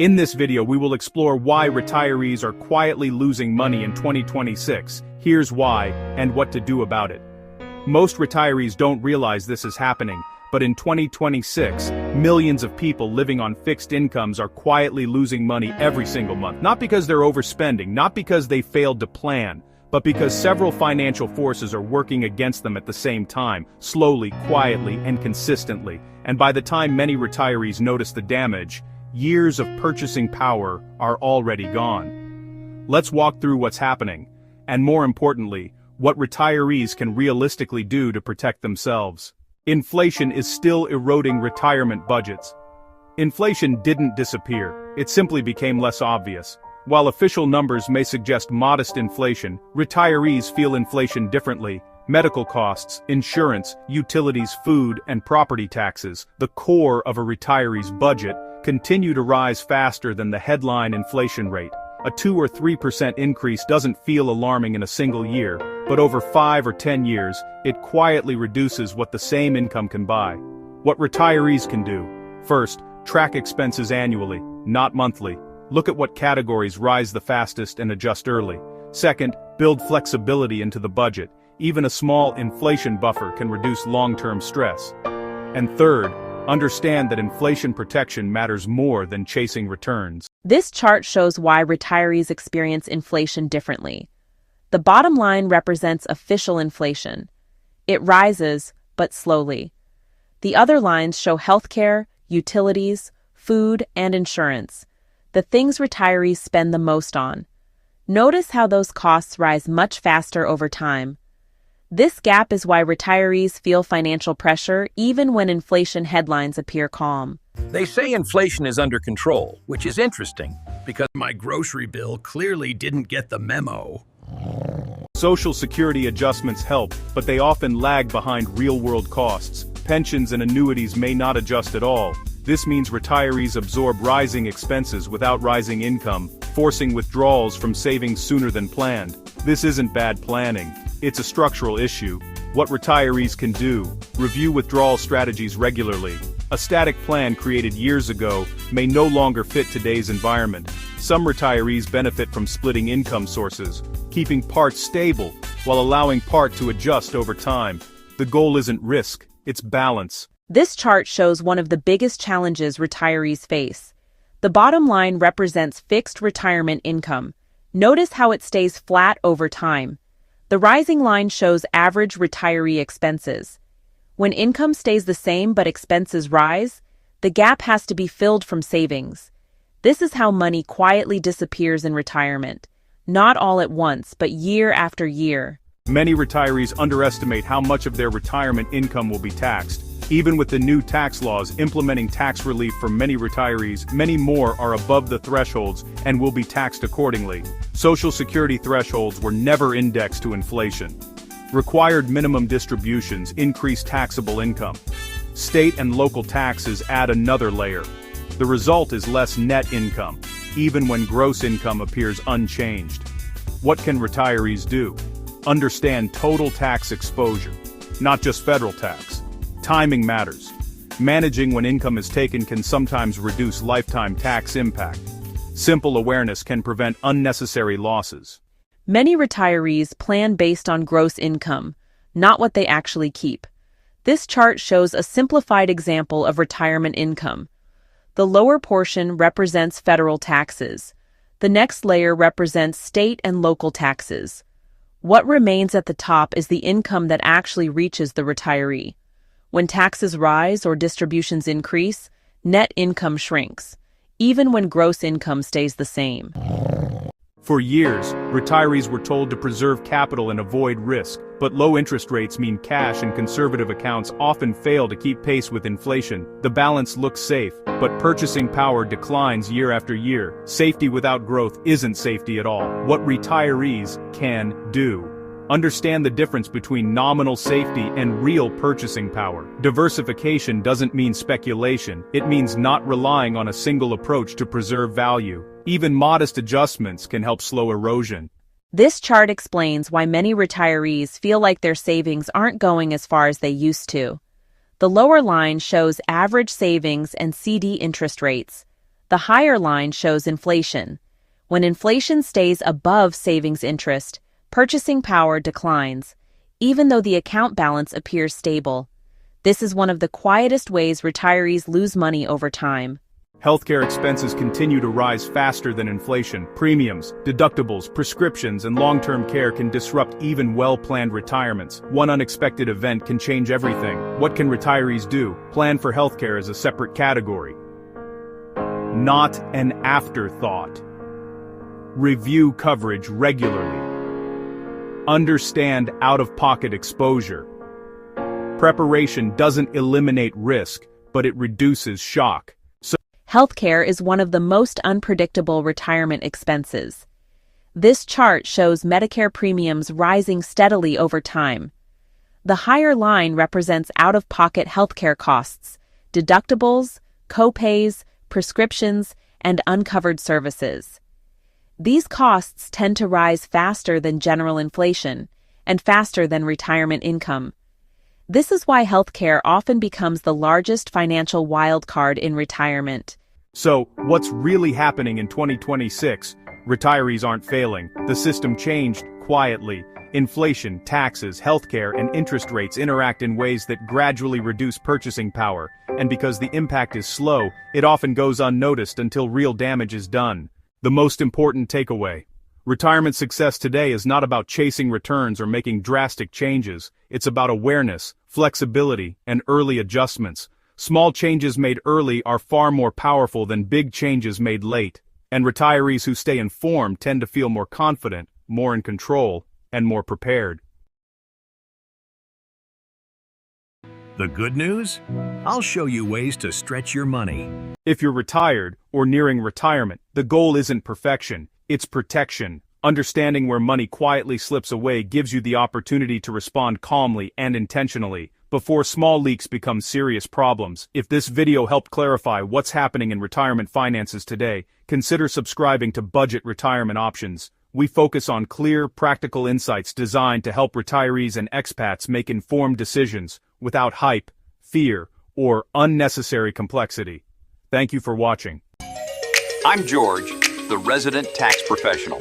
In this video we will explore why retirees are quietly losing money in 2026, here's why, and what to do about it. Most retirees don't realize this is happening, but in 2026, millions of people living on fixed incomes are quietly losing money every single month. Not because they're overspending, not because they failed to plan, but because several financial forces are working against them at the same time, slowly, quietly, and consistently. And by the time many retirees notice the damage, years of purchasing power are already gone. Let's walk through what's happening, and more importantly, what retirees can realistically do to protect themselves. Inflation is still eroding retirement budgets. Inflation didn't disappear, it simply became less obvious. While official numbers may suggest modest inflation, retirees feel inflation differently. Medical costs, insurance, utilities, food, and property taxes, the core of a retiree's budget, continue to rise faster than the headline inflation rate. A 2 or 3% increase doesn't feel alarming in a single year, but over 5 or 10 years, it quietly reduces what the same income can buy. What retirees can do: first, track expenses annually, not monthly. Look at what categories rise the fastest and adjust early. Second, build flexibility into the budget. Even a small inflation buffer can reduce long-term stress. And third, understand that inflation protection matters more than chasing returns. This chart shows why retirees experience inflation differently. The bottom line represents official inflation. It rises, but slowly. The other lines show healthcare, utilities, food, and insurance, the things retirees spend the most on. Notice how those costs rise much faster over time. This gap is why retirees feel financial pressure even when inflation headlines appear calm. They say inflation is under control, which is interesting, because my grocery bill clearly didn't get the memo. Social Security adjustments help, but they often lag behind real-world costs. Pensions and annuities may not adjust at all. This means retirees absorb rising expenses without rising income, forcing withdrawals from savings sooner than planned. This isn't bad planning. It's a structural issue. What retirees can do: review withdrawal strategies regularly. A static plan created years ago may no longer fit today's environment. Some retirees benefit from splitting income sources, keeping part stable while allowing part to adjust over time. The goal isn't risk, it's balance. This chart shows one of the biggest challenges retirees face. The bottom line represents fixed retirement income. Notice how it stays flat over time. The rising line shows average retiree expenses. When income stays the same but expenses rise, the gap has to be filled from savings. This is how money quietly disappears in retirement. Not all at once, but year after year. Many retirees underestimate how much of their retirement income will be taxed. Even with the new tax laws implementing tax relief for many retirees, many more are above the thresholds and will be taxed accordingly. Social Security thresholds were never indexed to inflation. Required minimum distributions increase taxable income. State and local taxes add another layer. The result is less net income, even when gross income appears unchanged. What can retirees do? Understand total tax exposure, not just federal tax. Timing matters. Managing when income is taken can sometimes reduce lifetime tax impact. Simple awareness can prevent unnecessary losses. Many retirees plan based on gross income, not what they actually keep. This chart shows a simplified example of retirement income. The lower portion represents federal taxes. The next layer represents state and local taxes. What remains at the top is the income that actually reaches the retiree. When taxes rise or distributions increase, net income shrinks, even when gross income stays the same. For years, retirees were told to preserve capital and avoid risk, but low interest rates mean cash and conservative accounts often fail to keep pace with inflation. The balance looks safe, but purchasing power declines year after year. Safety without growth isn't safety at all. What retirees can do: understand the difference between nominal safety and real purchasing power. Diversification doesn't mean speculation, it means not relying on a single approach to preserve value. Even modest adjustments can help slow erosion. This chart explains why many retirees feel like their savings aren't going as far as they used to. The lower line shows average savings and CD interest rates. The higher line shows inflation. When inflation stays above savings interest, purchasing power declines, even though the account balance appears stable. This is one of the quietest ways retirees lose money over time. Healthcare expenses continue to rise faster than inflation. Premiums, deductibles, prescriptions, and long-term care can disrupt even well-planned retirements. One unexpected event can change everything. What can retirees do? Plan for healthcare as a separate category, not an afterthought. Review coverage regularly. Understand out-of-pocket exposure. Preparation doesn't eliminate risk, but it reduces shock. Healthcare is one of the most unpredictable retirement expenses. This chart shows Medicare premiums rising steadily over time. The higher line represents out-of-pocket healthcare costs, deductibles, co-pays, prescriptions, and uncovered services. These costs tend to rise faster than general inflation and faster than retirement income. This is why healthcare often becomes the largest financial wildcard in retirement. So, what's really happening in 2026? Retirees aren't failing. The system changed quietly. Inflation, taxes, healthcare, and interest rates interact in ways that gradually reduce purchasing power, and because the impact is slow, it often goes unnoticed until real damage is done. The most important takeaway: retirement success today is not about chasing returns or making drastic changes. It's about awareness, flexibility, and early adjustments. Small changes made early are far more powerful than big changes made late, and retirees who stay informed tend to feel more confident, more in control, and more prepared. The good news? I'll show you ways to stretch your money. If you're retired or nearing retirement, the goal isn't perfection, it's protection. Understanding where money quietly slips away gives you the opportunity to respond calmly and intentionally, before small leaks become serious problems. If this video helped clarify what's happening in retirement finances today, consider subscribing to Budget Retirement Options. We focus on clear, practical insights designed to help retirees and expats make informed decisions without hype, fear, or unnecessary complexity. Thank you for watching. I'm George, the resident tax professional.